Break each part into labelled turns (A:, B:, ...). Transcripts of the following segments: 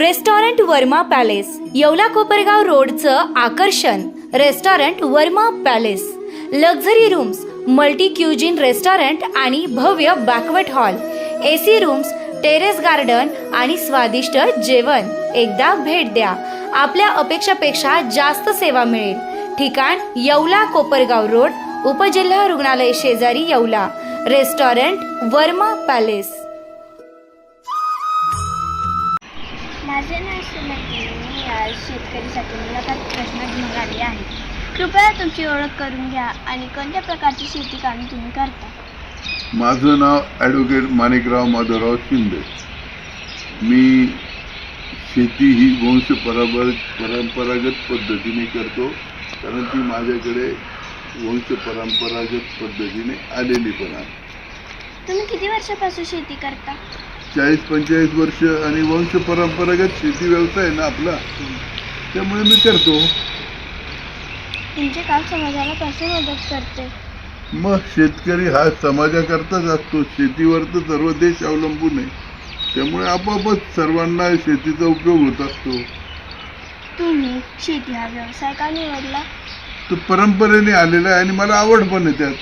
A: Restaurant Varma palace, Yeola Kopargaon रोडचं आकर्षण. Restaurant Varma palace, luxury rooms, multi cuisine restaurant आणि भव्य banquet hall, AC rooms, terrace garden आणि स्वादिष्ट जेवण. एकदा भेट द्या, आपल्या अपेक्षापेक्षा जास्त सेवा मिळेल. ठिकाण येवला कोपरगाव रोड, उपजिल्हा रुग्णालय शेजारी येवला. Restaurant Varma palace.
B: माझे नाव सुमती. मी आज शेतकरीसाठी मुलाखत प्रश्न घेऊन आले आहे. कृपया तुमची ओळख करून घ्या आणि कोणत्या प्रकारची शेती कामे तुम्ही करता.
C: माझं नाव ॲडव्होकेट माणिकराव माधवराव शिंदे. मी शेती ही परंपरागत पद्धतीने करतो, कारण ती माझ्याकडे परंपरागत पद्धतीने आलेली पण आहे.
B: तुम्ही किती वर्षापासून शेती करता.
C: 40-45 वर्ष. आणि परंपरागत शेती व्यवसाय ना आपला, त्यामुळे मी करतो.
B: तुमचे काम समाजाला कसे मदत करते.
C: मग शेतकरी हा समाजाकरताच असतो. शेतीवर तर सर्व देश अवलंबून आहे, त्यामुळे आपोआपच सर्वांना शेतीचा उपयोग होत असतो.
B: तुम्ही शेती हा व्यवसाय का निवडला.
C: तो परंपरेने आलेला आहे आणि मला आवड पण आहे त्यात.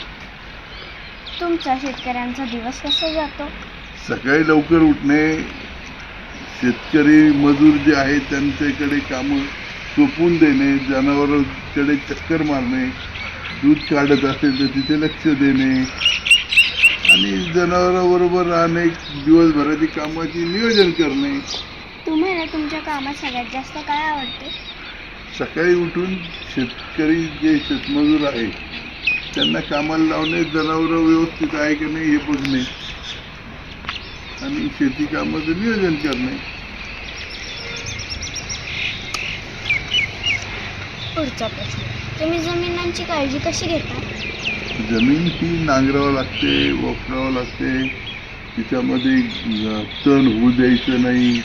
B: तुमचा शेतकऱ्यांचा दिवस कसा जातो.
C: सकाळी लवकर उठणे, शेतकरी मजूर जे आहेत त्यांच्याकडे कामं सोपवून देणे, जनावरांकडे चक्कर मारणे, दूध काढत असेल तर तिथे लक्ष देणे आणि जनावरांबरोबर राहणे, दिवसभराची कामाची नियोजन करणे.
B: तुम्हाला तुमच्या कामात सगळ्यात जास्त काय आवडते.
C: सकाळी उठून शेतकरी जे शेतमजूर आहेत त्यांना कामाला लावणे, जनावरं व्यवस्थित आहे की नाही हे बघणे आणि शेती कामाचं नियोजन करणे.
B: पुढचा प्रश्न, तुम्ही जमिनांची काळजी कशी घेता.
C: जमीन ही नांगरावं लागते, वापरावं लागते, तिच्यामध्ये तण होऊ द्यायचं नाही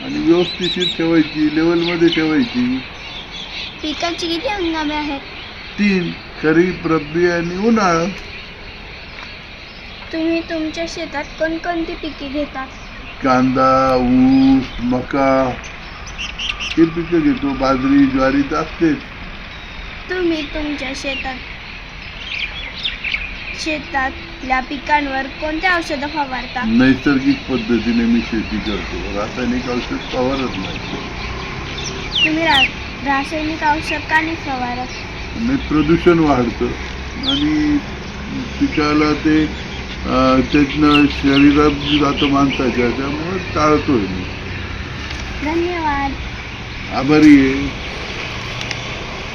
C: आणि व्यवस्थित ठेवायची, लेवलमध्ये ठेवायची.
B: पिकांची किती हंगामे आहेत.
C: 3, खरीप, रब्बी आणि उन्हाळा.
B: तुम्ही तुमच्या शेतात कोणकोणती पिके घेता.
C: कांदा, ऊस, मका हे पिकं घेतो. बाजरी, ज्वारी तर असतेच.
B: तुम्ही तुमच्या शेतातल्या पिकांवर कोणते औषधं फवारता.
C: नैसर्गिक पद्धतीने मी शेती करतो, रासायनिक औषध फवारत नाही.
B: तुम्ही रासायनिक औषध का नाही फवारत.
C: आणि प्रदूषण वाढतं आणि पिकाला ते त्यातनं शरीरात जातं माणसाच्या, त्यामुळे टाळतोय मी.
B: धन्यवाद.
C: आभारी आहे.